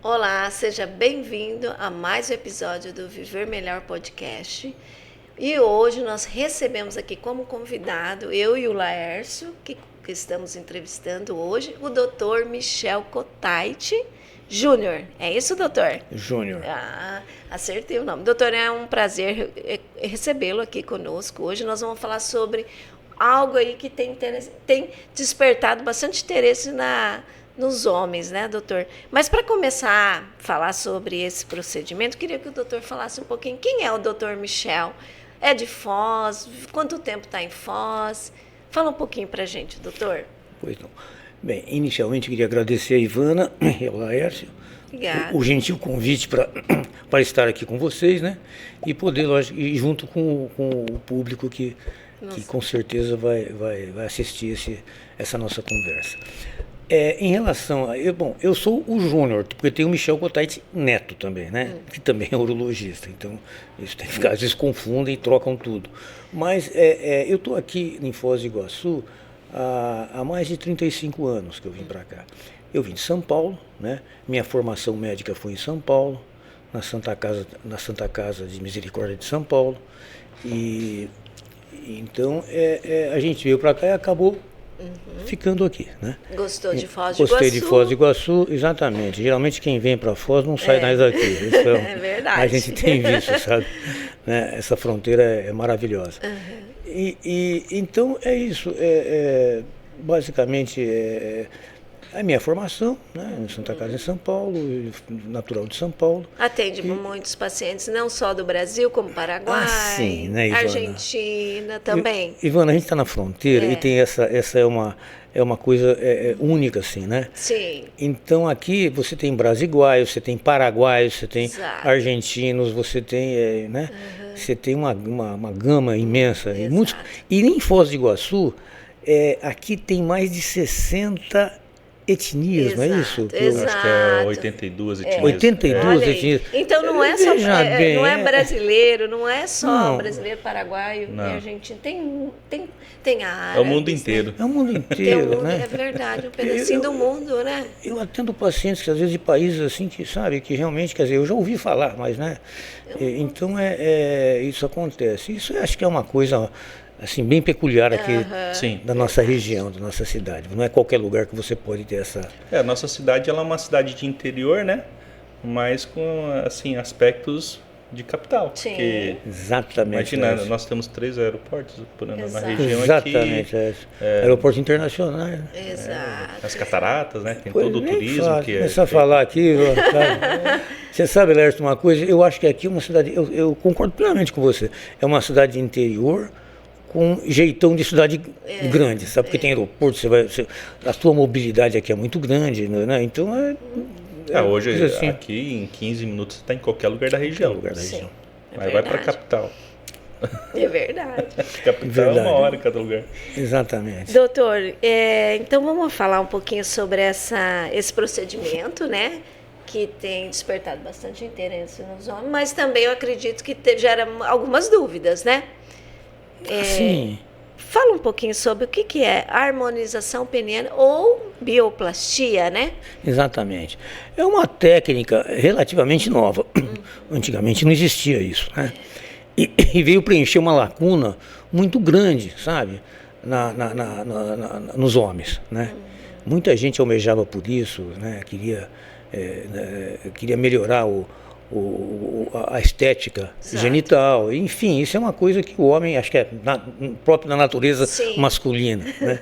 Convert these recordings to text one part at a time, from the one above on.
Olá, seja bem-vindo a mais um episódio do Viver Melhor Podcast. E hoje nós recebemos aqui como convidado, eu e o Laércio, que estamos entrevistando hoje, o Dr. Michel Cottait Júnior. É isso, doutor? Júnior. Acertei o nome. Doutor, é um prazer recebê-lo aqui conosco. Hoje nós vamos falar sobre algo aí que tem despertado bastante interesse nos homens, né, doutor? Mas para começar a falar sobre esse procedimento, queria que o doutor falasse um pouquinho quem é o doutor Michel. É de Foz? Quanto tempo está em Foz? Fala um pouquinho para a gente, doutor. Pois não. Bem, inicialmente queria agradecer a Ivana e ao Laércio o gentil convite para estar aqui com vocês, né? E poder, lógico, ir junto com o público que com certeza vai assistir essa nossa conversa. Em relação a... eu sou o Júnior, porque tem o Michel Cottait Neto também, né? Que também é urologista. Então, isso tem que ficar, às vezes confundem e trocam tudo. Mas eu estou aqui em Foz do Iguaçu há mais de 35 anos que eu vim para cá. Eu vim de São Paulo, né? Minha formação médica foi em São Paulo, na Santa Casa de Misericórdia de São Paulo. E então a gente veio para cá e acabou ficando aqui, né? Gostou de Foz do Iguaçu? Gostei de Foz do Iguaçu, exatamente. Geralmente quem vem para Foz não sai mais daqui. Isso é verdade. A gente tem visto, sabe? Né? Essa fronteira é maravilhosa. Então é isso. Basicamente a minha formação, né, em Santa Casa em São Paulo, natural de São Paulo. Atende muitos pacientes, não só do Brasil, como Paraguai, sim, né, Ivana? Argentina também. Ivana, a gente está na fronteira e tem essa é uma coisa única, assim, né? Sim. Então aqui você tem brasiguaios, você tem paraguaios, você tem Exato. argentinos, você tem, né? Você tem uma gama imensa. E em Foz do Iguaçu, aqui tem mais de 60 etnias, não é isso? Eu acho que é 82 etnias. 82 etnias. Então não é só não é brasileiro, não é só brasileiro, paraguaio e argentino. Tem árabes. É o mundo inteiro. É o mundo inteiro, né? É verdade, um pedacinho do mundo, né? Eu atendo pacientes que às vezes de países assim que sabe que realmente, quer dizer, eu já ouvi falar, mas né? Então isso acontece. Isso eu acho que é uma coisa assim, bem peculiar aqui da nossa região, da nossa cidade. Não é qualquer lugar que você pode ter essa... A nossa cidade ela é uma cidade de interior, né? Mas com, assim, aspectos de capital. Sim. Porque, exatamente. imagina, nós temos 3 aeroportos na região exatamente, aqui. Aeroportos internacionais. Exato. As cataratas, né? Tem todo o turismo. Começar a falar aqui, sabe? Você sabe, Lércio, uma coisa? Eu acho que aqui é uma cidade... Eu concordo plenamente com você. É uma cidade de interior com jeitão de cidade grande, sabe? Porque tem aeroporto, a sua mobilidade aqui é muito grande, né? Então hoje assim, aqui em 15 minutos você está em qualquer lugar da região. Mas vai para a capital. É verdade. Capital é 1 hora em cada lugar. Exatamente. Doutor, então vamos falar um pouquinho sobre esse procedimento, né? Que tem despertado bastante interesse nos homens, mas também eu acredito que gera algumas dúvidas, né? Sim. Fala um pouquinho sobre o que é harmonização peniana ou bioplastia, né? Exatamente. É uma técnica relativamente nova. Antigamente não existia isso, né? E veio preencher uma lacuna muito grande, sabe? Nos homens, né? Muita gente almejava por isso, né? Queria melhorar a estética genital, enfim, isso é uma coisa que o homem, acho que é próprio da natureza masculina, né?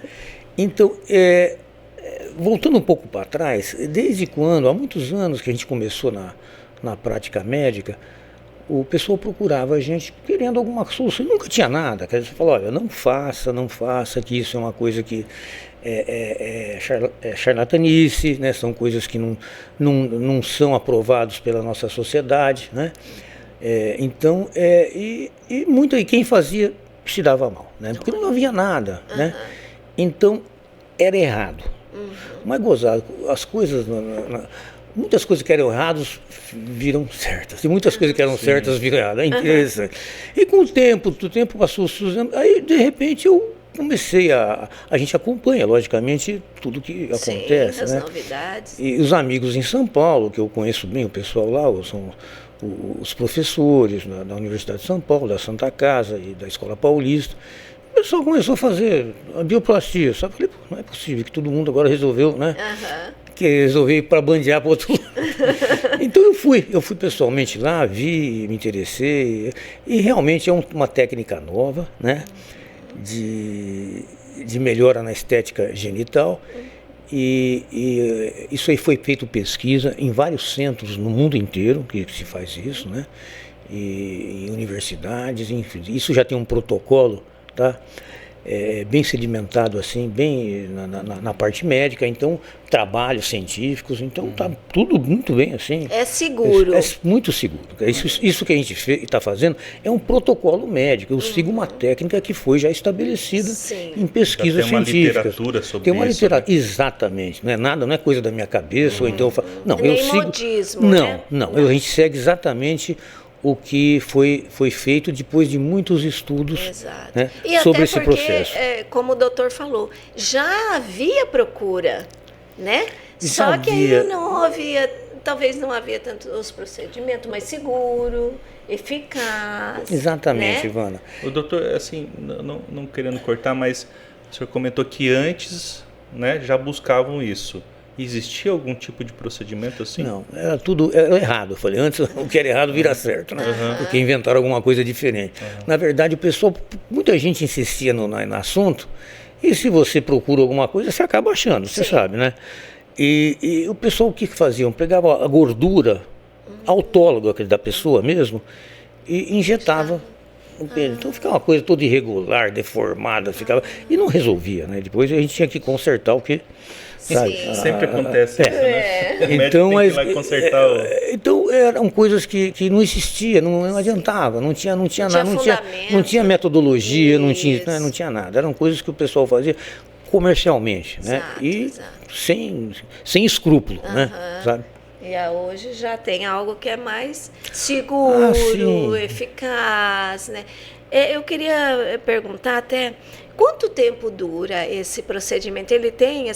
Então, voltando um pouco para trás, desde quando, há muitos anos que a gente começou na prática médica, o pessoal procurava a gente querendo alguma solução, nunca tinha nada, quer dizer, você falou, olha, não faça, que isso é uma coisa que charlatanice, né? São coisas que não são aprovados pela nossa sociedade, né? Então, e quem fazia se dava mal, né? Porque não havia nada, né? Então, era errado. Mas gozado, as coisas... Muitas coisas que eram erradas viram certas. E muitas coisas que eram certas viram erradas. É interessante. E com o tempo passou os anos, aí de repente eu comecei a gente acompanha, logicamente, tudo que acontece, as né? novidades. E os amigos em São Paulo, que eu conheço bem, o pessoal lá, são os professores da Universidade de São Paulo, da Santa Casa e da Escola Paulista. O pessoal começou a fazer a bioplastia. Só falei, não é possível que todo mundo agora resolveu, né? Que resolveu ir para bandear para outro lado. Então eu fui pessoalmente lá, vi, me interessei. E realmente é uma técnica nova, né? De melhora na estética genital. E isso aí foi feito pesquisa em vários centros no mundo inteiro que se faz isso, né? E em universidades, enfim. Isso já tem um protocolo, tá? Bem sedimentado assim, bem na parte médica, então trabalhos científicos, então tá tudo muito bem assim. É seguro. É muito seguro. Isso que a gente está fazendo é um protocolo médico. Eu sigo uma técnica que foi já estabelecida em pesquisas científicas. Tem uma literatura sobre tem uma isso. Literatura, exatamente. Não é nada, não é coisa da minha cabeça, ou então eu falo, não, Nem eu sigo. modismo, né? Não, a gente segue exatamente o que foi feito depois de muitos estudos, né, sobre esse processo. Como o doutor falou, já havia procura, né? Só que aí não havia, talvez não havia tantos procedimentos, mas seguro, eficaz. Exatamente, né? Ivana. O doutor, assim, não querendo cortar, mas o senhor comentou que antes, né, já buscavam isso. Existia algum tipo de procedimento assim? Não, era errado. Eu falei, antes o que era errado vira certo, né? Porque inventaram alguma coisa diferente. Na verdade, muita gente insistia no assunto, e se você procura alguma coisa, você acaba achando, você sabe, né? E o pessoal, o que faziam? Pegava a gordura autóloga da pessoa mesmo e injetava no pênis. Então ficava uma coisa toda irregular, deformada, e não resolvia, né? Depois a gente tinha que consertar o que... Sabe? Sempre acontece isso, né? Então, tem que ir lá consertar então eram coisas que não existiam, não adiantava, não tinha nada, não tinha metodologia, não tinha nada. Eram coisas que o pessoal fazia comercialmente, né? E sem escrúpulo, né? Sabe? E hoje já tem algo que é mais seguro, eficaz, né? Eu queria perguntar até quanto tempo dura esse procedimento? Ele tem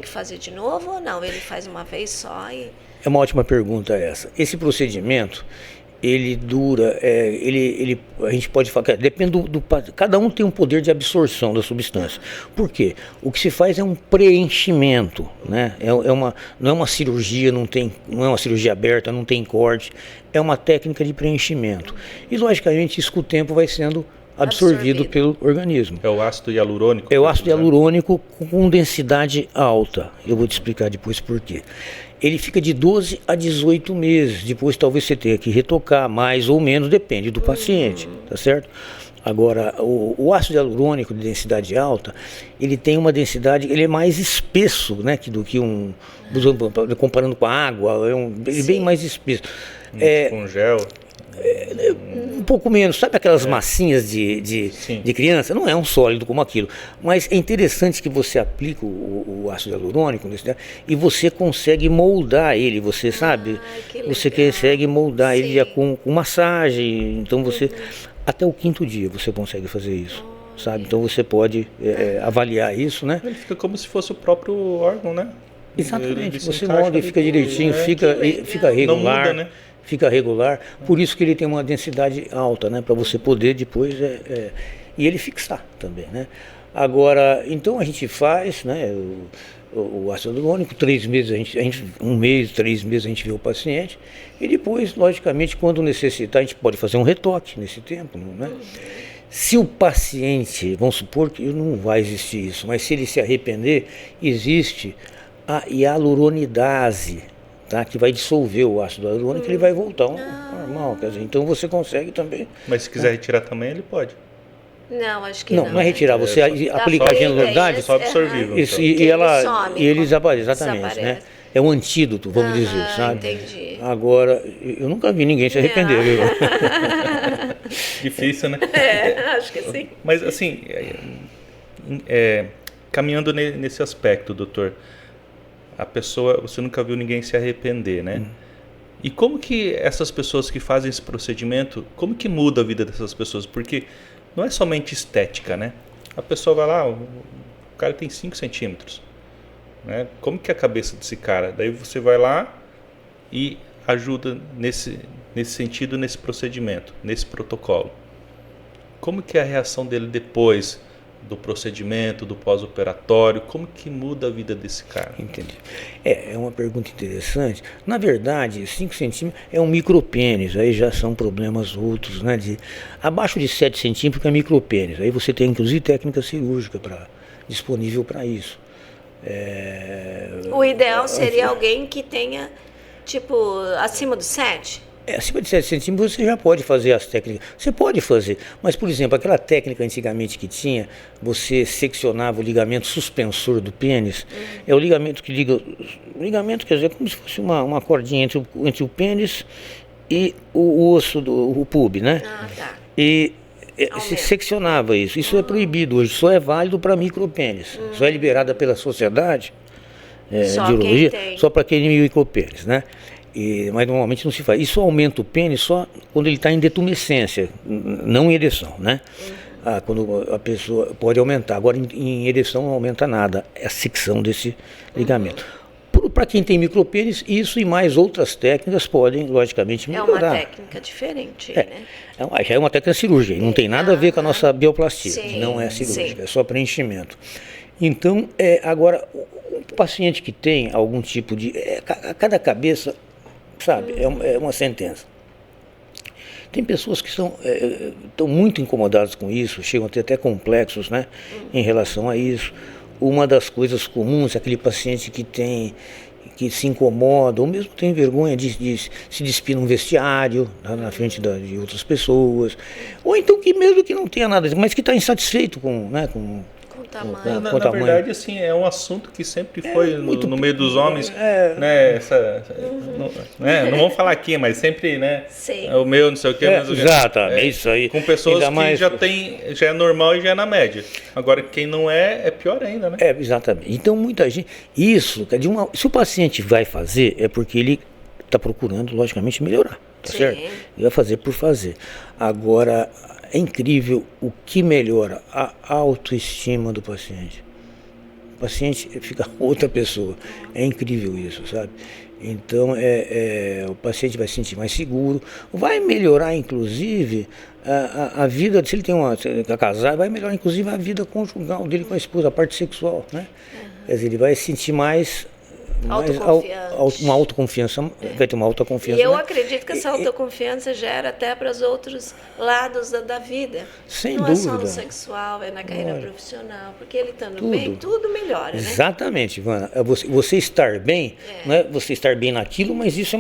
que fazer de novo ou não? Ele faz uma vez só e... É uma ótima pergunta essa. Esse procedimento, ele dura, a gente pode falar, depende cada um tem um poder de absorção da substância. Por quê? O que se faz é um preenchimento, né? Não é uma cirurgia, não é uma cirurgia aberta, não tem corte, é uma técnica de preenchimento. E logicamente isso com o tempo vai sendo absorvido pelo organismo. É o ácido hialurônico? É o ácido hialurônico com densidade alta. Eu vou te explicar depois por quê. Ele fica de 12 a 18 meses. Depois talvez você tenha que retocar mais ou menos, depende do paciente, tá certo? Agora, o ácido hialurônico de densidade alta, ele tem uma densidade, ele é mais espesso, né, do que comparando com a água, ele é bem mais espesso. Com gel? Um pouco menos, sabe aquelas massinhas de criança? Não é um sólido como aquilo, mas é interessante que você aplica o ácido hialurônico e você consegue moldar ele, você sabe? Você consegue moldar ele com massagem, então você... Até o 5º dia você consegue fazer isso, sabe? Então você pode avaliar isso, né? Ele fica como se fosse o próprio órgão, né? Exatamente, você molda e fica direitinho, fica regular. Não muda, né? Fica regular, por isso que ele tem uma densidade alta, né? Para você poder depois e ele fixar também, né? Agora, então a gente faz, né? O ácido hialurônico, 3 meses, 1 mês, 3 meses a gente vê o paciente e depois, logicamente, quando necessitar, a gente pode fazer um retoque nesse tempo, né? Se o paciente, vamos supor que não vai existir isso, mas se ele se arrepender, existe a hialuronidase, tá? Que vai dissolver o ácido hialurônico e ele vai voltar ao normal, quer dizer, então você consegue também. Mas se quiser retirar também, ele pode. Não, acho que não. Não é retirar, você aplica a hialuronidase, só absorvível. E ele desaparece, exatamente, né? É um antídoto, vamos dizer, sabe? Entendi. Agora, eu nunca vi ninguém se arrepender, viu? Difícil, né? Acho que sim. Mas assim, caminhando nesse aspecto, doutor, a pessoa, você nunca viu ninguém se arrepender, né? E como que essas pessoas que fazem esse procedimento, como que muda a vida dessas pessoas? Porque não é somente estética, né? A pessoa vai lá, o cara tem 5 centímetros. Né? Como que é a cabeça desse cara? Daí você vai lá e ajuda nesse sentido, nesse procedimento, nesse protocolo. Como que é a reação dele depois do procedimento, do pós-operatório? Como que muda a vida desse cara? Entendi. É uma pergunta interessante. Na verdade, 5 centímetros é um micropênis, aí já são problemas outros, né? Abaixo de 7 centímetros é micropênis. Aí você tem, inclusive, técnica cirúrgica disponível para isso. O ideal seria alguém que tenha, tipo, acima dos 7? Acima de 7 centímetros você já pode fazer as técnicas. Você pode fazer, mas, por exemplo, aquela técnica antigamente que tinha, você seccionava o ligamento suspensor do pênis, é o ligamento que liga. O ligamento, quer dizer, como se fosse uma cordinha entre o pênis e o osso o pub, né? Ah, tá. E se seccionava isso. Isso é proibido hoje, só é válido para micropênis. Só é liberada pela sociedade de urologia, só para aquele micropênis, né? Mas normalmente não se faz. Isso aumenta o pênis só quando ele está em detumescência, não em ereção, né? Quando a pessoa pode aumentar. Agora em ereção não aumenta nada, é a secção desse ligamento. Para quem tem micropênis, isso e mais outras técnicas podem, logicamente, melhorar. É uma técnica diferente, né? Já é uma técnica cirúrgica, não tem nada a ver com a nossa bioplastia, sim, não é cirúrgica, sim. É só preenchimento. Então, agora, o paciente que tem algum tipo de... cada cabeça, sabe, é uma sentença. Tem pessoas que estão muito incomodadas com isso, chegam a ter até complexos, né, em relação a isso. Uma das coisas comuns é aquele paciente que se incomoda, ou mesmo tem vergonha de se despir num vestiário, na frente de outras pessoas, ou então que mesmo que não tenha nada, mas que está insatisfeito com tamanho. Na verdade, assim, é um assunto que sempre foi no meio dos homens, né? Não vamos falar aqui, mas sempre, né? Sim. O meu, não sei o que. Exatamente, isso aí. Com pessoas que já é normal e já é na média. Agora, quem não é pior ainda, né? Exatamente. Então, muita gente... Isso, se o paciente vai fazer, é porque ele está procurando, logicamente, melhorar, tá certo? Ele vai fazer por fazer. Agora... É incrível o que melhora a autoestima do paciente. O paciente fica outra pessoa. É incrível isso, sabe? Então, o paciente vai se sentir mais seguro. Vai melhorar, inclusive, a vida, se ele tem quer casar, vai melhorar, inclusive, a vida conjugal dele com a esposa, a parte sexual, né? Quer dizer, ele vai se sentir mais uma autoconfiança, vai ter uma autoconfiança. E eu acredito que essa autoconfiança gera até para os outros lados da vida. Sem não dúvida. Não é só no sexual, é na carreira profissional, porque ele estando bem, tudo melhora, né? Exatamente, Ivana. Você estar bem, não é você estar bem naquilo, mas isso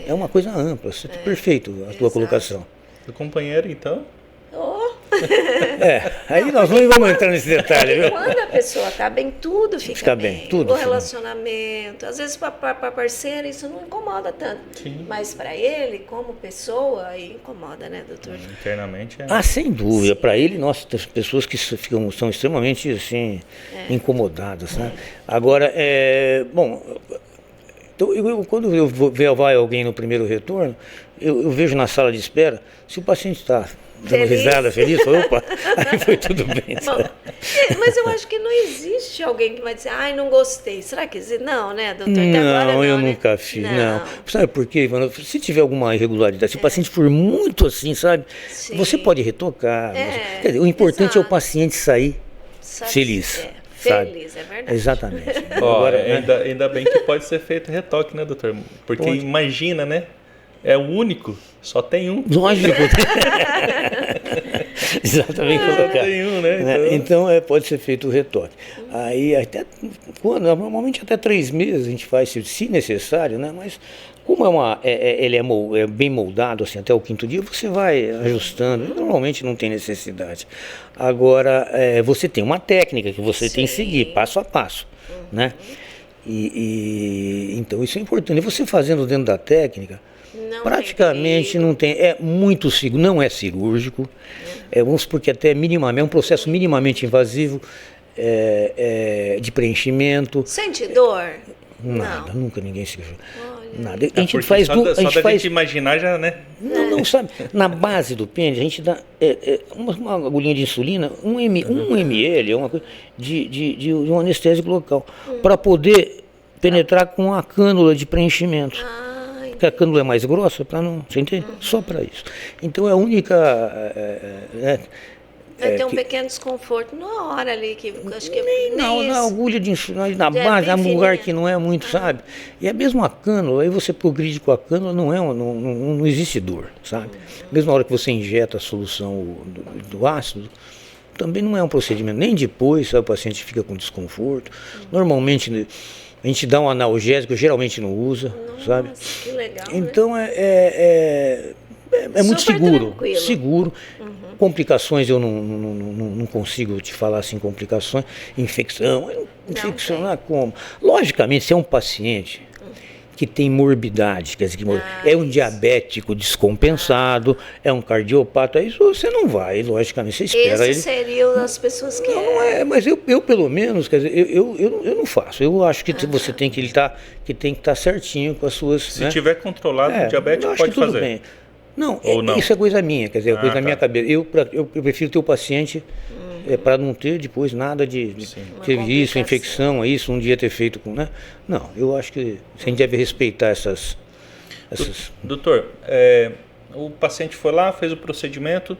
é uma coisa ampla. Perfeito a tua colocação. O companheiro, então... Aí nós vamos entrar nesse detalhe, viu? Quando a pessoa está bem, tudo fica bem. Tudo o relacionamento, às vezes para a parceira isso não incomoda tanto. Sim. Mas para ele, como pessoa, aí incomoda, né, doutor? Internamente sem dúvida. Para ele, nossa, tem pessoas que são extremamente assim, incomodadas, né? Agora, bom... Então, quando vai alguém no primeiro retorno, eu vejo na sala de espera, se o paciente está dando risada, feliz, opa, aí foi tudo bem. Bom, mas eu acho que não existe alguém que vai dizer, não gostei. Será que existe? Não, né, doutor? Não, eu nunca fiz, não. Sabe por quê, Ivana? Se tiver alguma irregularidade, se o paciente for muito assim, sabe, você pode retocar. Quer dizer, o importante é o paciente sair feliz. Feliz, é verdade. Exatamente. Agora, ainda bem que pode ser feito retoque, né, doutor? Porque imagina, né? É o único, só tem um. Lógico. Exatamente colocado. Tem um, né? Então pode ser feito o retoque. Aí normalmente até 3 meses a gente faz, se necessário, né? Mas como ele é bem moldado, assim, até o 5º dia, você vai ajustando. Normalmente não tem necessidade. Agora, você tem uma técnica que você tem que seguir, passo a passo, né? Então isso é importante. E você fazendo dentro da técnica, praticamente não tem, muito seguro, não é cirúrgico, vamos supor que até minimamente, é um processo minimamente invasivo, de preenchimento. Sente dor? Nada, nunca ninguém se queixou. Nada. A gente faz só da gente imaginar já, né? Não, sabe? Na base do pênis, a gente dá uma agulhinha de insulina, 1 ml, uma coisa, de um anestésico local, para poder penetrar com a cânula de preenchimento. Porque a cânula é mais grossa, para não. Você entende? Só para isso. Então é a única. Vai ter um pequeno desconforto na hora ali, que acho que na agulha de insulina, na base, é um lugar que não é muito, sabe? E a mesma cânula, aí você progride com a cânula, não existe dor, sabe? Mesmo na hora que você injeta a solução do ácido, também não é um procedimento, nem depois, sabe, o paciente fica com desconforto. Normalmente a gente dá um analgésico, geralmente não usa, sabe? Que legal. Então é muito seguro. Complicações eu não consigo te falar assim, complicações, infecção não é como. Logicamente, se é um paciente que tem morbidade, quer dizer, é um diabético descompensado, é um cardiopata, isso você não vai, logicamente, você espera. Esses seriam as pessoas que... Não é, mas eu pelo menos, quer dizer, eu não faço, eu acho que você tem que estar certinho com as suas... Se tiver controlado o diabetes, pode fazer. Tudo bem. Não, isso é coisa minha, quer dizer, coisa da minha cabeça. Eu prefiro ter o paciente para não ter depois nada de isso, infecção, isso, um dia ter feito com, né? Não, eu acho que a gente deve respeitar essas... Doutor, o paciente foi lá, fez o procedimento,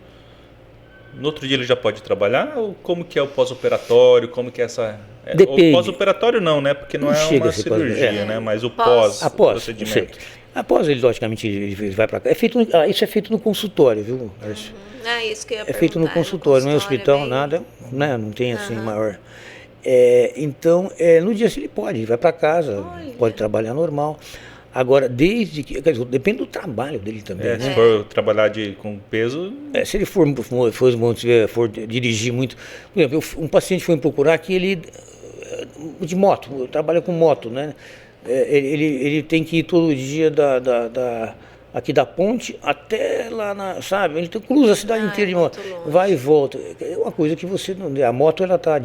no outro dia ele já pode trabalhar? Ou como que é o pós-operatório, como que é essa... Depende. O pós-operatório não, né? Porque não é uma cirurgia, né? Mas o pós-procedimento. Após ele, logicamente, ele vai para cá. Isso é feito no consultório, viu, Márcio? Isso que eu ia perguntar. É feito no consultório, não é hospital, nada, né? Não tem assim maior. Então, no dia assim ele pode, ele vai para casa, pode trabalhar normal. Agora, desde que. Quer dizer, depende do trabalho dele também. Né? Se for trabalhar com peso. Se ele for dirigir muito. Por exemplo, um paciente foi me procurar que ele. De moto, trabalha com moto, né? Ele tem que ir todo dia aqui da ponte até lá sabe? Ele cruza a cidade inteira de moto, vai e volta. É uma coisa que você não... A moto, ela está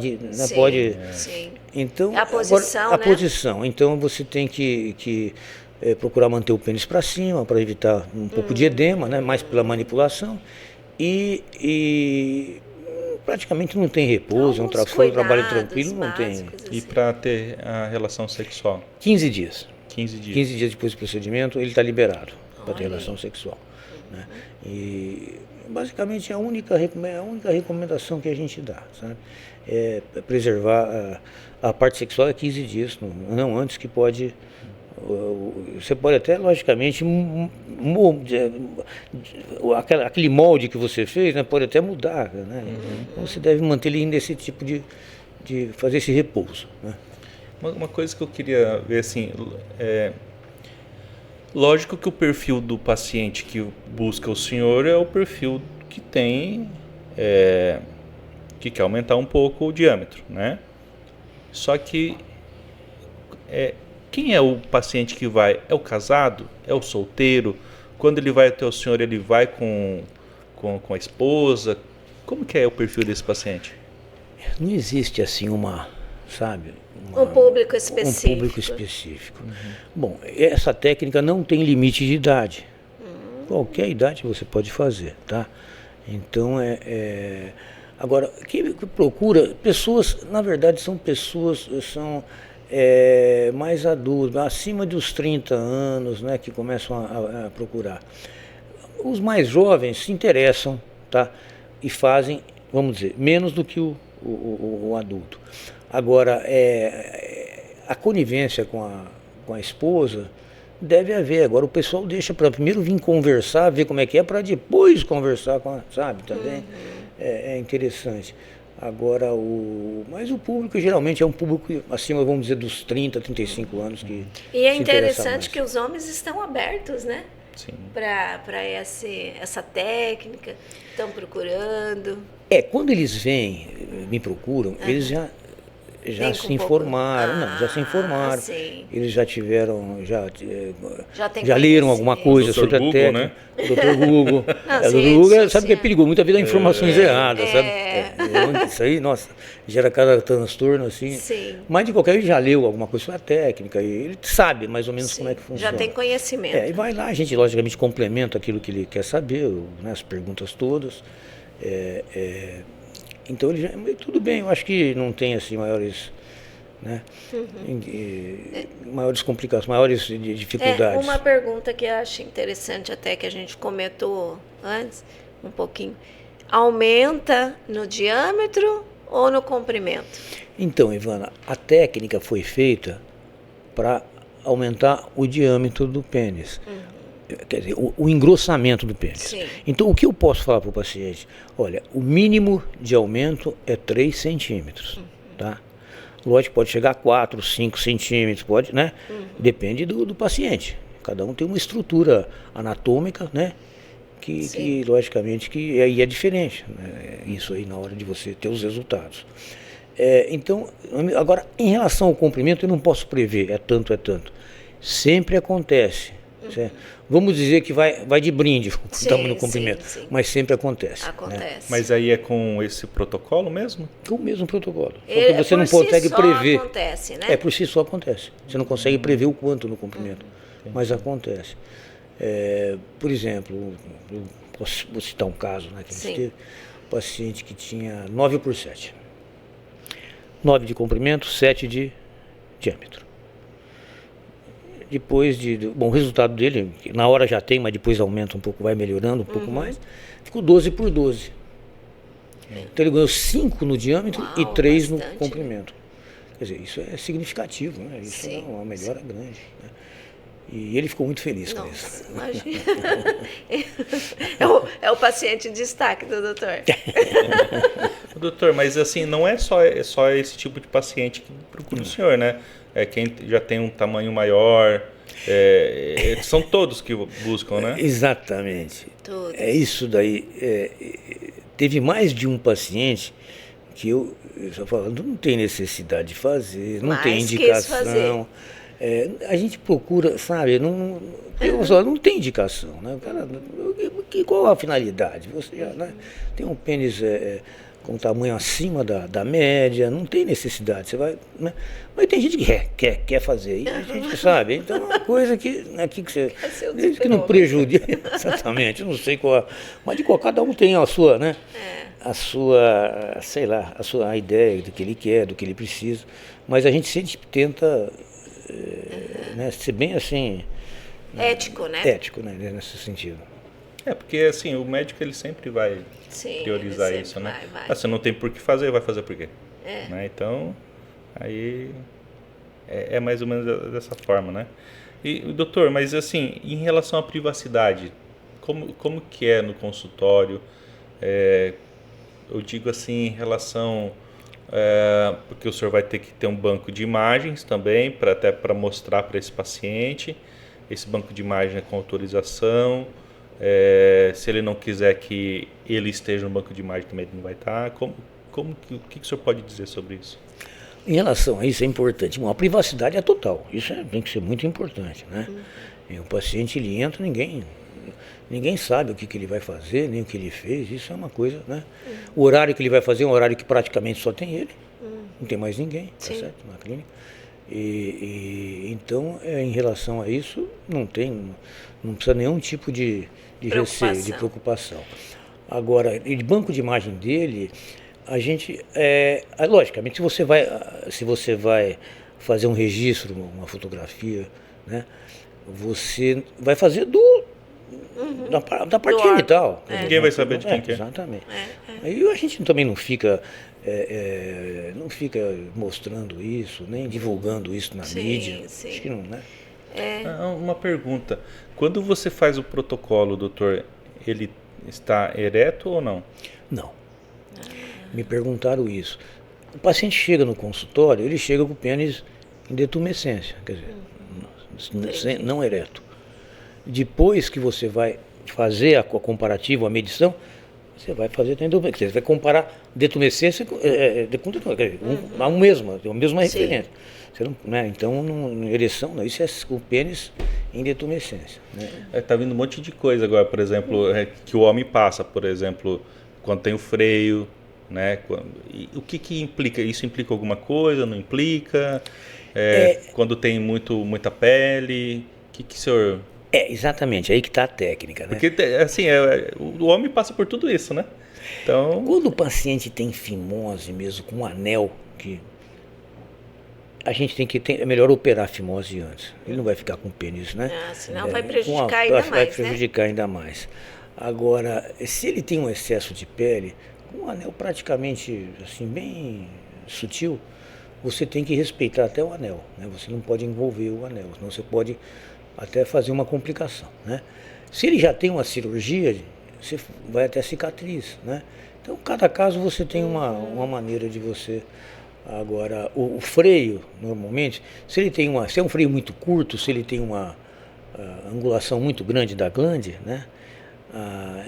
pode... Sim. Então, a posição, a posição. Então, você tem que procurar manter o pênis para cima, para evitar um pouco de edema, né? Mais pela manipulação. E praticamente não tem repouso, é um trabalho tranquilo, não tem. Assim. E para ter a relação sexual? 15 dias. 15 dias. 15 dias depois do procedimento, ele está liberado para ter relação sexual. Né? E basicamente é a única recomendação que a gente dá, sabe? É preservar a parte sexual 15 dias, não antes, que pode... Você pode até, logicamente, aquele molde que você fez, né, pode até mudar, né? Então você deve manter ele nesse tipo de fazer esse repouso, né? Uma coisa que eu queria ver, assim, lógico que o perfil do paciente que busca o senhor é o perfil que tem, que quer aumentar um pouco o diâmetro, né? Só que quem é o paciente que vai? É o casado? É o solteiro? Quando ele vai até o senhor, ele vai com a esposa? Como que é o perfil desse paciente? Não existe assim um público específico. Um público específico. Bom, essa técnica não tem limite de idade. Qualquer idade você pode fazer, tá? Então, agora, quem procura, pessoas, na verdade, são mais adultos, acima dos 30 anos, né, que começam a procurar. Os mais jovens se interessam, tá, e fazem, vamos dizer, menos do que o adulto. Agora, a conivência com a esposa deve haver. Agora, o pessoal deixa para primeiro vir conversar, ver como é que é, para depois conversar com sabe, também. É interessante. Agora, mas o público geralmente é um público acima, vamos dizer, dos 30, 35 anos que E é interessante que os homens estão abertos, né? Sim. Para essa técnica, estão procurando. Quando eles me procuram, eles já já se informaram, já se informaram. Sim. Eles já tiveram, já leram alguma coisa sobre Google, a técnica. né? Doutor Google. Doutor Google sabe que é perigoso, muitas vezes dá informações erradas, sabe? Isso aí, nossa, gera cada transtorno assim. Sim. Mas de qualquer jeito já leu alguma coisa sobre a técnica, e ele sabe mais ou menos como é que funciona. Já tem conhecimento. E vai lá, a gente logicamente complementa aquilo que ele quer saber, né, as perguntas todas. Então ele tudo bem, eu acho que não tem assim maiores, né, maiores complicações, maiores dificuldades. Uma pergunta que eu acho interessante até que a gente comentou antes, um pouquinho. Aumenta no diâmetro ou no comprimento? Então, Ivana, a técnica foi feita para aumentar o diâmetro do pênis. Quer dizer, o engrossamento do pênis. Sim. Então, o que eu posso falar para o paciente? Olha, o mínimo de aumento é 3 centímetros, tá? Lógico, pode chegar a 4, 5 centímetros, pode, né? Depende do paciente. Cada um tem uma estrutura anatômica, né? Que logicamente, que aí é diferente, né? Isso aí na hora de você ter os resultados. Então, agora, em relação ao comprimento, eu não posso prever, é tanto. Sempre acontece. Vamos dizer que vai de brinde o tamanho do comprimento, mas sempre acontece. Acontece. Né? Mas aí é com esse protocolo mesmo? Com o mesmo protocolo. Só que você não consegue prever. Acontece, né? Por si só acontece. Você não consegue prever o quanto no comprimento, mas acontece. Por exemplo, vou citar um caso, né, que a gente teve, um paciente que tinha 9x7. 9 de comprimento, 7 de diâmetro. Depois o resultado dele, na hora já tem, mas depois aumenta um pouco, vai melhorando um pouco mais, ficou 12x12. Então ele ganhou 5 no diâmetro e 3 no comprimento. Quer dizer, isso é significativo, né? Isso é uma melhora grande, né? E ele ficou muito feliz com isso. Imagina. É o paciente de destaque do doutor. Doutor, mas assim, não é só esse tipo de paciente que procura o senhor, né? Quem já tem um tamanho maior, são todos que buscam, né? Exatamente. Todos. Isso daí. Teve mais de um paciente que eu só falando, não tem necessidade de fazer, não tem indicação. A gente procura, sabe, não tem indicação, né? Cara, qual a finalidade? Você já, né, tem um pênis com tamanho acima da média, não tem necessidade, você vai, né? Mas tem gente que quer fazer, e a gente sabe, então é uma coisa que você desde que não prejudica, exatamente, eu não sei qual, mas cada um tem a sua, né? A sua, sei lá, a ideia do que ele quer, do que ele precisa, mas a gente sempre tenta né, ser bem assim... Ético, né? Ético, né, nesse sentido. Porque assim, o médico ele sempre vai priorizar ele isso, né? vai. Você não tem por que fazer, vai fazer por quê? Né? Então, aí é mais ou menos dessa forma, né? E, doutor, mas assim, em relação à privacidade, como que é no consultório? Eu digo assim, em relação... porque o senhor vai ter que ter um banco de imagens também, até para mostrar para esse paciente. Esse banco de imagens é com autorização. Se ele não quiser que ele esteja no banco de imagens, também ele não vai estar. O que o senhor pode dizer sobre isso? Em relação a isso é importante. Bom, a privacidade é total. Isso tem que ser muito importante, né? E o paciente ele entra, ninguém sabe o que ele vai fazer, nem o que ele fez. Isso é uma coisa, né? O horário que ele vai fazer é um horário que praticamente só tem ele. Não tem mais ninguém, tá certo? Na clínica. Então, em relação a isso, não precisa nenhum tipo de receio, de preocupação. Agora, de banco de imagem dele, a gente, logicamente, se você vai fazer um registro, uma fotografia, né, você vai fazer da parte genital. Ninguém vai saber de quem que é. Exatamente. Aí a gente também não fica mostrando isso, nem divulgando isso na mídia. Sim. Acho que não, né? Uma pergunta. Quando você faz o protocolo, doutor, ele está ereto ou não? Não. Me perguntaram isso. O paciente chega no consultório, ele chega com o pênis em detumescência, quer dizer, não ereto. Depois que você vai fazer a comparativa, a medição, você vai fazer detumescência. Você vai comparar detumescência com detumescência. A mesma referência. Você não, né? Então, ereção, não, isso é o pênis em detumescência. Né? Tá vindo um monte de coisa agora, por exemplo, que o homem passa, por exemplo, quando tem o freio, né? O que implica? Isso implica alguma coisa? Não implica? Quando tem muita pele? O que o senhor... Exatamente, aí que está a técnica, né? Porque, assim, o homem passa por tudo isso, né? Então... Quando o paciente tem fimose mesmo, com um anel, que a gente tem que é melhor operar a fimose antes. Ele não vai ficar com pênis, né? Senão vai prejudicar ainda mais, vai prejudicar ainda mais. Agora, se ele tem um excesso de pele, com um anel praticamente, assim, bem sutil, você tem que respeitar até o anel, né? Você não pode envolver o anel, senão você pode até fazer uma complicação, né? Se ele já tem uma cirurgia, você vai até cicatriz, né? Então, cada caso você tem uma maneira de você... Agora, o freio, normalmente, se é um freio muito curto, se ele tem uma angulação muito grande da glande, né?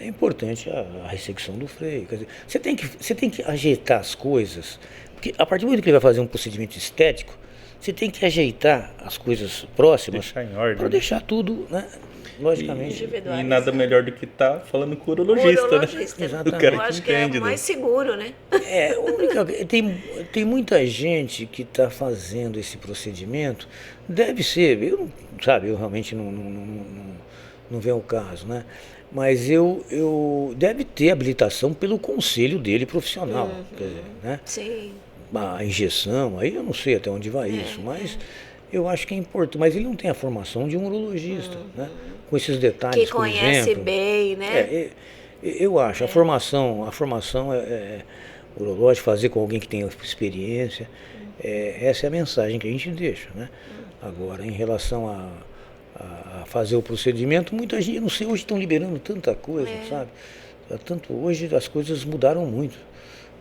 É importante a ressecção do freio. Quer dizer, você tem que ajeitar as coisas, porque a partir do momento que ele vai fazer um procedimento estético, você tem que ajeitar as coisas próximas para deixar tudo, né? Logicamente. E nada melhor do que estar falando com o urologista, né? Exatamente. O cara Eu acho que entende, é mais seguro, né? Tem muita gente que está fazendo esse procedimento, deve ser, eu realmente não venho ao caso, né? Mas deve ter habilitação pelo conselho dele profissional, quer dizer, né? Sim. A injeção, aí eu não sei até onde vai isso, mas eu acho que é importante. Mas ele não tem a formação de um urologista, né? Com esses detalhes, que conhece bem, né? Eu acho, a formação urológica, fazer com alguém que tenha experiência, essa é a mensagem que a gente deixa, né? Agora, em relação a fazer o procedimento, muita gente, eu não sei, hoje estão liberando tanta coisa, sabe? Hoje as coisas mudaram muito.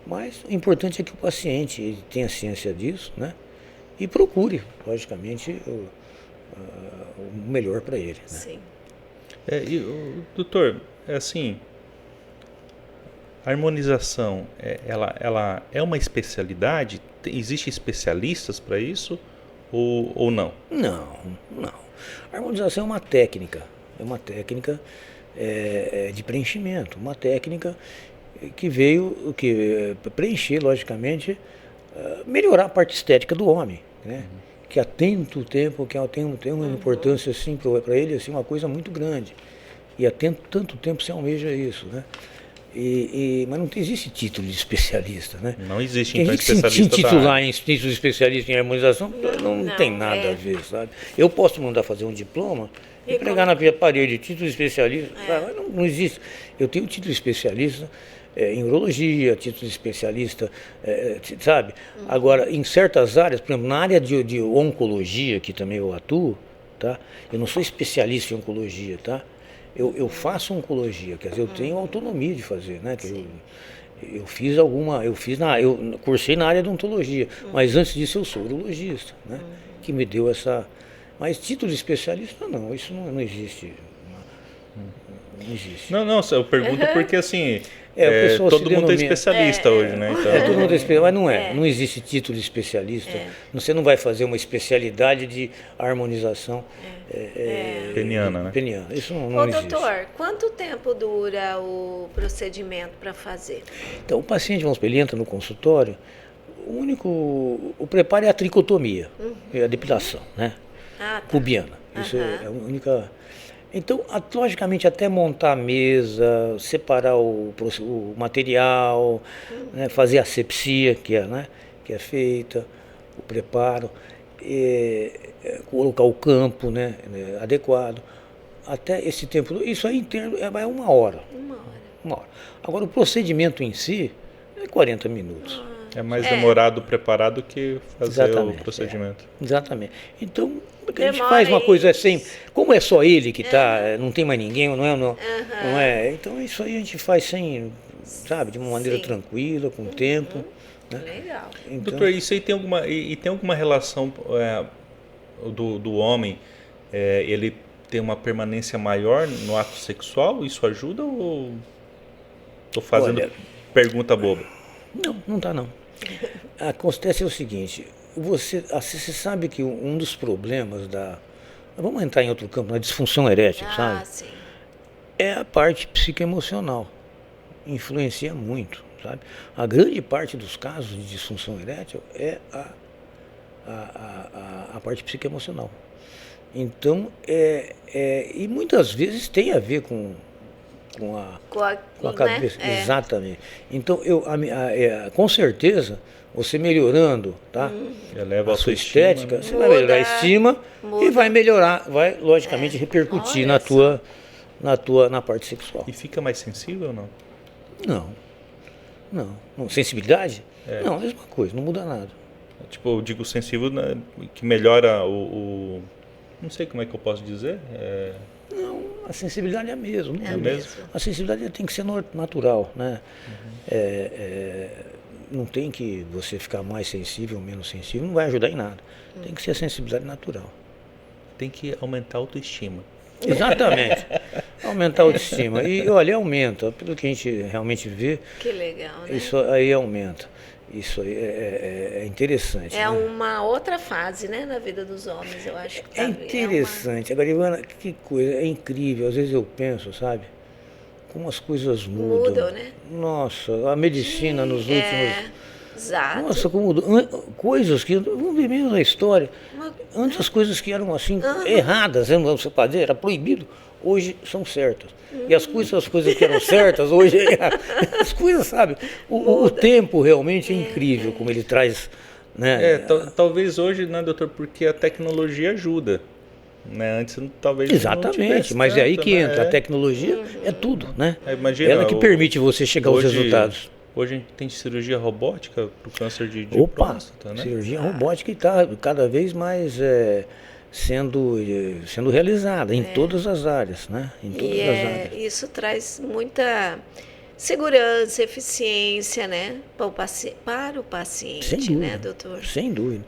Mas o importante é que o paciente ele tenha ciência disso, né? E procure, logicamente, o melhor para ele. Né? Sim. Doutor, assim, a harmonização, ela é uma especialidade? Existem especialistas para isso ou não? Não. A harmonização é uma técnica de preenchimento, uma técnica que veio preencher, logicamente, melhorar a parte estética do homem, né? Que há tanto tempo, tem uma importância assim para ele, assim, uma coisa muito grande. E há tanto tempo se almeja isso, né? Mas não existe título de especialista, né? Não existe, então, especialista. Se titular em título de especialista em harmonização, não tem nada a ver, sabe? Eu posso mandar fazer um diploma e pregar na parede, título de especialista, mas não existe. Eu tenho título de especialista em urologia, título de especialista, sabe? Agora, em certas áreas, por exemplo, na área de oncologia, que também eu atuo, tá? Eu não sou especialista em oncologia, tá? Eu faço oncologia, quer dizer, eu tenho autonomia de fazer, né? Eu cursei na área de oncologia, mas antes disso eu sou urologista, né? Que me deu essa... Mas título de especialista, não, isso não existe. Não existe. Não, eu pergunto porque assim... todo mundo é especialista hoje, né? Então... todo mundo é especialista, mas não é. Não existe título de especialista. Você não vai fazer uma especialidade de harmonização peniana, né? Peniana. Isso não existe. Doutor, quanto tempo dura o procedimento para fazer? Então, o paciente, ele entra no consultório, o preparo é a tricotomia, a depilação, né? Pubiana. Isso é a única... Então, logicamente, até montar a mesa, separar o material, né, fazer a asepsia, que é feita, o preparo, colocar o campo, né, adequado. Até esse tempo, isso aí inteiro é uma hora. Uma hora. Agora, o procedimento em si é 40 minutos. É mais demorado preparado que fazer o procedimento. Exatamente. Então, a gente faz uma coisa assim, como é só ele que está, não tem mais ninguém, não é? Então isso aí a gente faz sem, sabe, de uma maneira tranquila, com tempo. Né? Legal. Então, doutor, isso aí tem alguma relação do homem, ele tem uma permanência maior no ato sexual? Isso ajuda ou... Estou fazendo pergunta boba. Não está não. Acontece o seguinte, você sabe que um dos problemas vamos entrar em outro campo, na disfunção erétil, sabe? Sim. É a parte psicoemocional. Influencia muito, sabe? A grande parte dos casos de disfunção erétil é a parte psicoemocional. Então, e muitas vezes tem a ver com a cabeça. Né? Exatamente. Então, com certeza, você melhorando, tá? Eleva a sua estética, você vai melhorar a estima e vai melhorar, vai logicamente repercutir na parte sexual. E fica mais sensível ou não? Não. Sensibilidade? Não, a mesma coisa, não muda nada. Tipo, eu digo sensível, né, que melhora não sei como é que eu posso dizer. Não, a sensibilidade é a mesma. É mesmo? A sensibilidade tem que ser natural, né? Não tem que você ficar mais sensível ou menos sensível, não vai ajudar em nada. Tem que ser a sensibilidade natural. Tem que aumentar a autoestima. Exatamente. Aumentar a autoestima. E olha, aumenta. Pelo que a gente realmente vê. Que legal, né? Isso aí aumenta. Isso aí é interessante. É, né? Uma outra fase, né, na vida dos homens, eu acho que é interessante. Agora, Ivana, que coisa, é incrível. Às vezes eu penso, sabe? Como as coisas mudam. Né? Nossa, a medicina nos últimos... Exato. Nossa, como coisas que... Vamos ver mesmo na história. Antes as coisas que eram assim, erradas, você pode dizer, era proibido, hoje são certas. E as coisas que eram certas, hoje é errado. As coisas, sabe? O tempo realmente é incrível, como ele traz... Né? Talvez hoje, né, doutor, porque a tecnologia ajuda. Né? Antes talvez exatamente, não mas tanto, é aí que né? entra. A tecnologia é tudo, né? Imagina, ela que permite você chegar aos resultados. Hoje a gente tem cirurgia robótica para o câncer de próstata, né? Cirurgia robótica está cada vez mais sendo realizada em todas as áreas, né? Em todas as áreas. Isso traz muita segurança, eficiência, né? Para o paciente, sem dúvida, né, doutor? Sem dúvida.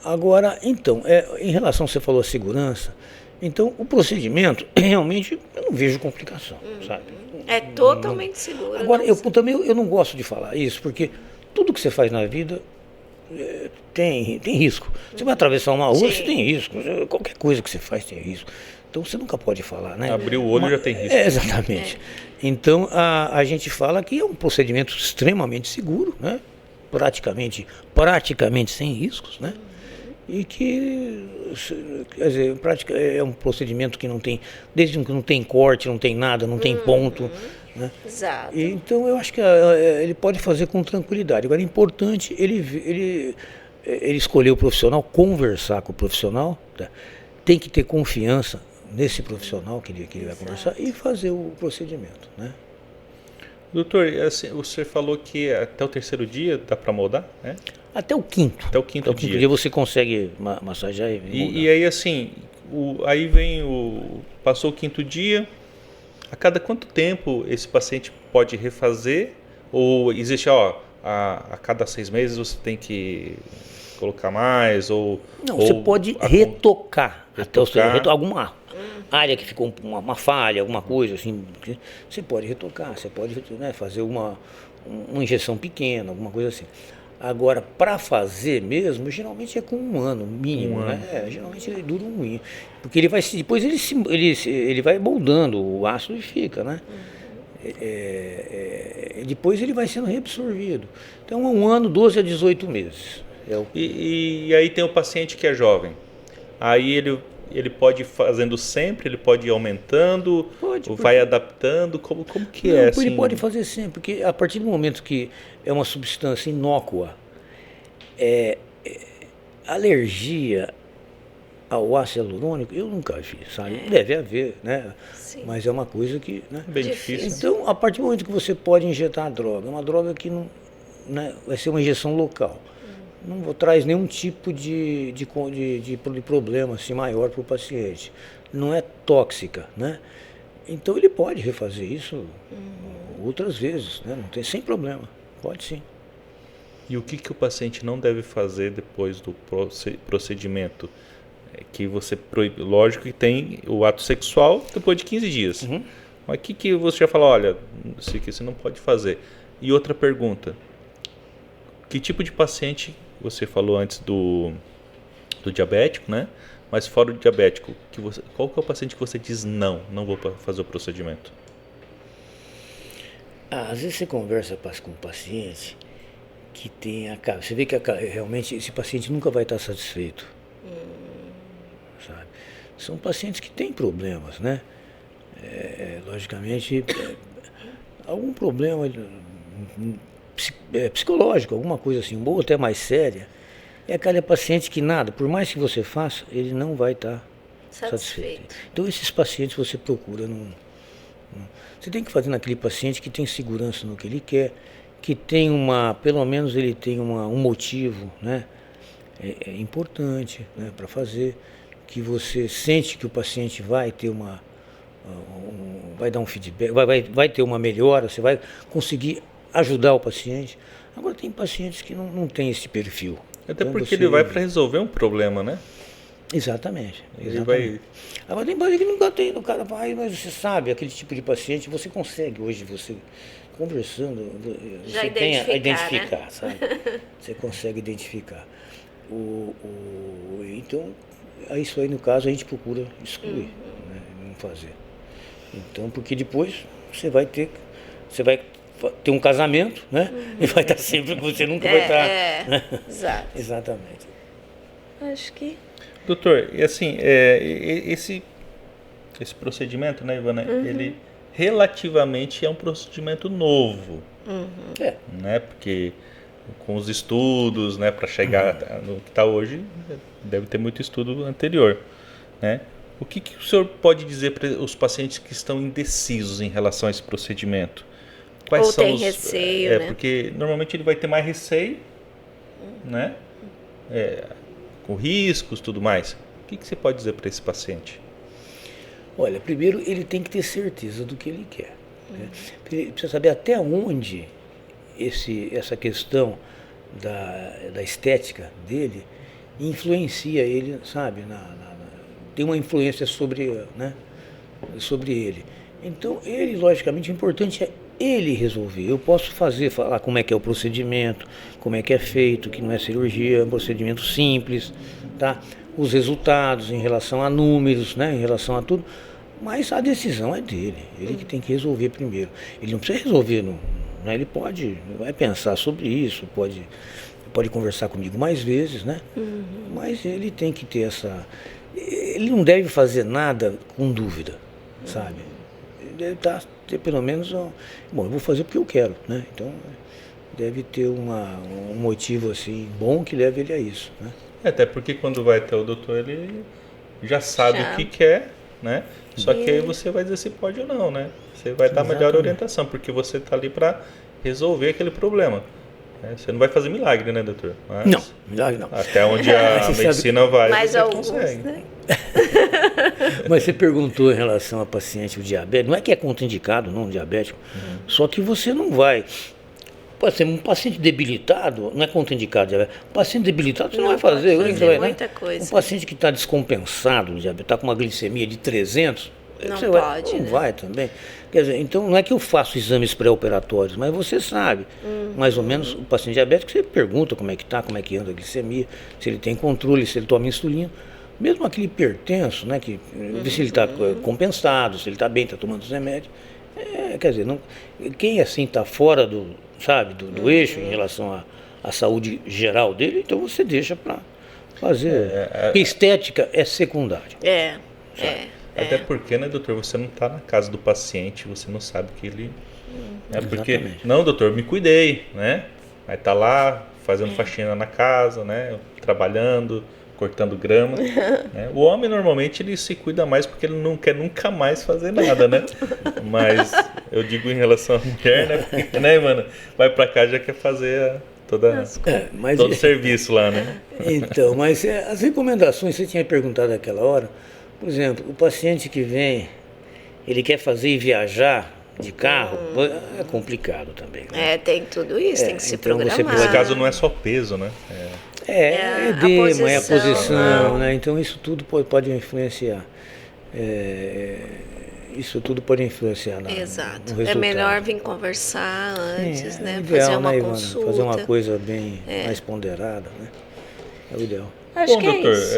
Agora, então, em relação, você falou a segurança, então o procedimento, realmente, eu não vejo complicação, sabe? É totalmente seguro. Agora, eu não gosto de falar isso, porque tudo que você faz na vida tem risco. Você vai atravessar uma rua, você tem risco. Qualquer coisa que você faz tem risco. Então, você nunca pode falar, né? Abrir o olho já tem risco. Exatamente. Então, a gente fala que é um procedimento extremamente seguro, né? Praticamente sem riscos, né? E que, quer dizer, é um procedimento que não tem, desde que não tem corte, não tem nada, não tem ponto. Né? Exato. E, então eu acho que ele pode fazer com tranquilidade. Agora é importante ele escolher o profissional, conversar com o profissional, tá? Tem que ter confiança nesse profissional que ele vai conversar e fazer o procedimento. Né? Doutor, assim, você falou que até o 3º dia dá para moldar, né? Até o 5º. Até o quinto dia você consegue massagear e aí assim, aí vem passou o 5º dia, a cada quanto tempo esse paciente pode refazer? Ou existe, a cada 6 meses você tem que colocar mais? Não, você pode retocar. Alguma área que ficou uma falha, alguma coisa assim, você pode retocar, você pode, né, fazer uma injeção pequena, alguma coisa assim. Agora, para fazer mesmo, geralmente é com 1 ano, mínimo, né? Geralmente ele dura 1 ano. Porque depois ele vai moldando o ácido e fica, né? Depois ele vai sendo reabsorvido. Então, 1 ano, 12 a 18 meses. E aí tem o paciente que é jovem. Aí ele pode ir fazendo sempre, ele pode ir aumentando, vai adaptando, como que é assim? Ele pode fazer sempre, porque a partir do momento que é uma substância inócua, alergia ao ácido hialurônico, eu nunca vi, sabe? Deve haver, né? Sim. Mas é uma coisa que... Né? Bem difícil. Então, a partir do momento que você pode injetar a droga, é uma droga que não, né, vai ser uma injeção local. Não traz nenhum tipo de problema assim, maior para o paciente. Não é tóxica, né? Então ele pode refazer isso outras vezes, né? Não tem, sem problema, pode sim. E o que o paciente não deve fazer depois do procedimento? Que você proíbe, lógico que tem o ato sexual depois de 15 dias. Mas o que você já falou? Olha, isso aqui você não pode fazer. E outra pergunta. Que tipo de paciente, você falou antes do diabético, né? Mas fora o diabético, qual que é o paciente que você diz não vou fazer o procedimento? Às vezes você conversa com um paciente que tem você vê que realmente esse paciente nunca vai estar satisfeito. Sabe? São pacientes que têm problemas, né? Logicamente, algum problema psicológico, alguma coisa assim, ou até mais séria. É aquele paciente que nada, por mais que você faça, ele não vai estar satisfeito. Então esses pacientes você procura você tem que fazer naquele paciente que tem segurança no que ele quer, que tem pelo menos ele tem um motivo, né? É importante, né, para fazer, que você sente que o paciente vai ter vai dar um feedback, vai ter uma melhora, você vai conseguir ajudar o paciente. Agora tem pacientes que não tem esse perfil. Até então, porque ele vai para resolver um problema, né? Exatamente. Agora tem paciente que nunca tem, o cara vai, mas você sabe, aquele tipo de paciente, você consegue hoje, você conversando, você tem a identificar, né? Sabe? Você consegue identificar. Então, isso aí no caso a gente procura excluir, né? Não fazer. Então, porque depois você vai ter um casamento, né? E vai estar sempre, você nunca vai estar. Né? Exato. Exatamente. Acho que. Doutor, e assim, esse procedimento, né, Ivana, ele relativamente é um procedimento novo, né? Porque com os estudos, né, para chegar no que está hoje, deve ter muito estudo anterior, né? O que o senhor pode dizer para os pacientes que estão indecisos em relação a esse procedimento? Quais são tem receio, né? Porque normalmente ele vai ter mais receio, né? Com riscos, tudo mais. O que você pode dizer para esse paciente? Olha, primeiro ele tem que ter certeza do que ele quer. Né? Ele precisa saber até onde essa questão da estética dele influencia ele, sabe? Tem uma influência sobre, né? Sobre ele. Então, logicamente, o importante é ele resolver. Eu posso falar como é que é o procedimento, como é que é feito, que não é cirurgia, é um procedimento simples, tá? Os resultados em relação a números, né? Em relação a tudo, mas a decisão é dele, ele que tem que resolver primeiro. Ele não precisa resolver, né? Ele vai pensar sobre isso, pode conversar comigo mais vezes, né? Mas ele tem que ter ele não deve fazer nada com dúvida, sabe? Ele deve ter pelo menos, eu vou fazer porque eu quero, né? Então deve ter um motivo assim bom que leve ele a isso, né? Até porque quando vai até o doutor ele já sabe o que quer, né? Só que aí você vai dizer se pode ou não, né? Você vai dar melhor orientação, porque você está ali para resolver aquele problema. Você não vai fazer milagre, né, doutor? Mas não, milagre não. Até onde a medicina vai, você consegue. Né? Mas você perguntou em relação a paciente diabético. Não é que é contraindicado, não, diabético. Só que você não vai. Pode ser um paciente debilitado, não é contraindicado diabético. Um paciente debilitado você não vai fazer. Muita coisa. Um paciente que está descompensado, está com uma glicemia de 300, não vai também. Quer dizer, então não é que eu faço exames pré-operatórios, mas você sabe, mais ou menos, o paciente diabético, você pergunta como é que está, como é que anda a glicemia, se ele tem controle, se ele toma insulina. Mesmo aquele hipertenso, né, ver se ele está compensado, se ele está bem, está tomando os remédios. Quer dizer, quem assim está fora do eixo em relação à saúde geral dele, então você deixa para fazer. Estética é secundária. Até porque, né, doutor, você não está na casa do paciente, você não sabe que ele... porque, exatamente. Não, doutor, me cuidei, né? Aí tá lá fazendo faxina na casa, né? Trabalhando, cortando grama. Né? O homem, normalmente, ele se cuida mais porque ele não quer nunca mais fazer nada, né? Mas eu digo em relação à mulher, né? Porque, né, mano? Vai pra cá e já quer fazer todo o serviço lá, né? Então, mas as recomendações, você tinha perguntado naquela hora, por exemplo, o paciente que vem, ele quer fazer e viajar de carro, é complicado também. Né? Tem tudo isso, tem que se programar. Nesse caso não é só peso, né? Edema, a posição, né? Então isso tudo pode influenciar. isso tudo pode influenciar no Exato. resultado. É melhor vir conversar antes, né? Ideal, fazer uma né, Ivana? consulta. Fazer uma coisa bem mais ponderada, né? É o ideal. Acho que doutor, isso.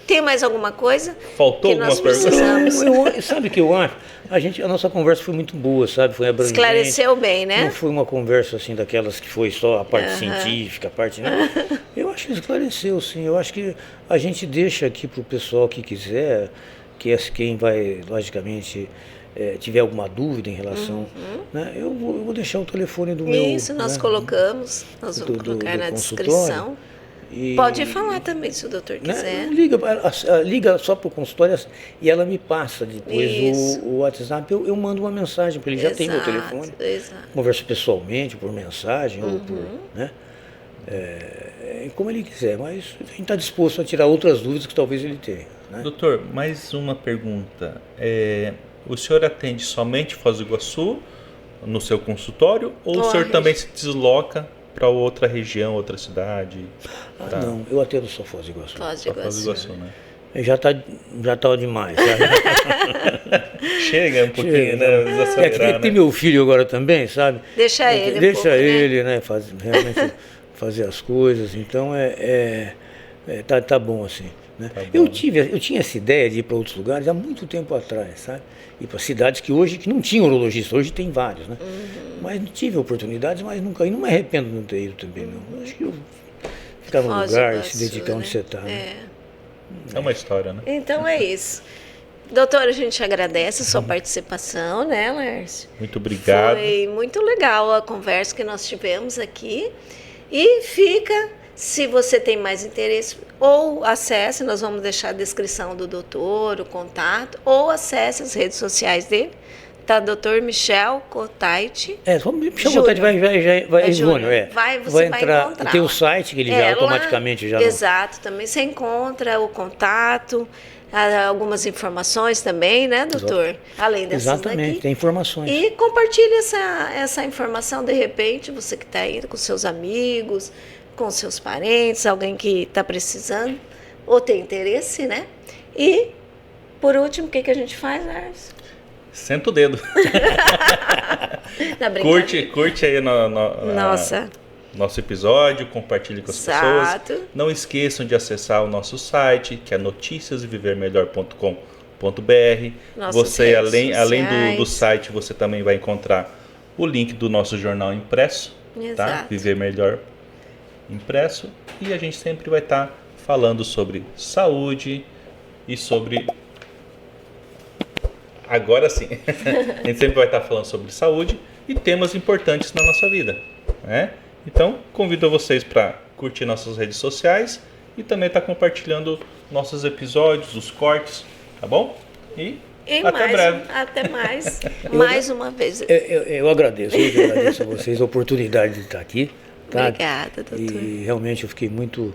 Tem mais alguma coisa? Faltou que nós alguma pergunta? precisamos? Sabe o que eu acho? A nossa conversa foi muito boa, sabe? Foi abrangente. Esclareceu bem, né? Não foi uma conversa assim daquelas que foi só a parte científica, a parte... Né? Eu acho que esclareceu, sim. Eu acho que a gente deixa aqui para o pessoal que quiser, quem vai, logicamente, tiver alguma dúvida em relação... Né? Eu vou deixar o telefone do meu... Isso, nós colocamos. Nós vamos colocar na descrição. Pode falar também, se o doutor quiser. Liga só para o consultório e ela me passa depois o WhatsApp. Eu mando uma mensagem para ele, já tem meu telefone. Exato. Converso pessoalmente, por mensagem ou por... Né? Como ele quiser, mas a gente está disposto a tirar outras dúvidas que talvez ele tenha. Né? Doutor, mais uma pergunta. O senhor atende somente Foz do Iguaçu no seu consultório ou o senhor também se desloca para outra região, outra cidade? Não, eu atendo só Foz do Iguaçu. Foz do Iguaçu, né? Já tá demais. Chega um pouquinho, né? Desacelerar, tem meu filho agora também, sabe? Deixa ele. Deixa ele, né? Realmente fazer as coisas. Então tá bom assim. Né? Tá bom. Eu tinha essa ideia de ir para outros lugares há muito tempo atrás, sabe? Ir para cidades que não tinham urologista, hoje tem vários, né? Mas não tive oportunidades, mas nunca. E não me arrependo de não ter ido também, não. Acho que eu ficar no lugar e se dedicar onde você está. Né? É uma história, né? Então é isso. Doutor, a gente agradece a sua participação, né, Lércio? Muito obrigado. Foi muito legal a conversa que nós tivemos aqui. E se você tem mais interesse, ou acesse, nós vamos deixar a descrição do doutor, o contato, ou acesse as redes sociais dele. Tá, Dr. Michel Cotait. Só Michel Cotait vai Júnior, Você vai encontrar. Tem o site que ele já automaticamente já... Exato, também você encontra o contato, algumas informações também, né, doutor? Além dessas Exatamente, daqui. Tem informações. E compartilhe essa informação, de repente, você que está indo com seus amigos, com seus parentes, alguém que está precisando ou tem interesse, né? E, por último, o que a gente faz, Lars? Senta o dedo. Curte aí nosso episódio, compartilhe com as pessoas. Não esqueçam de acessar o nosso site, que é noticiasvivermelhor.com.br. Você, além do site, você também vai encontrar o link do nosso jornal impresso, tá? Viver Melhor impresso. E a gente sempre vai estar falando sobre saúde e sobre... Agora sim, a gente sempre vai estar falando sobre saúde e temas importantes na nossa vida, né? Então, convido vocês para curtir nossas redes sociais e também estar compartilhando nossos episódios, os cortes, tá bom? E até breve. Até mais. Mais uma vez. Eu agradeço a vocês a oportunidade de estar aqui. Tá? Obrigada, doutor. E realmente eu fiquei muito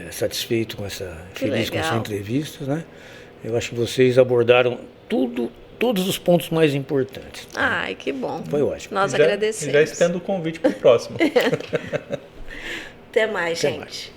satisfeito feliz com essa entrevista, né? Eu acho que vocês abordaram todos os pontos mais importantes. Ai, que bom. Foi ótimo. Nós agradecemos. Já estendo o convite para o próximo. Até mais, gente.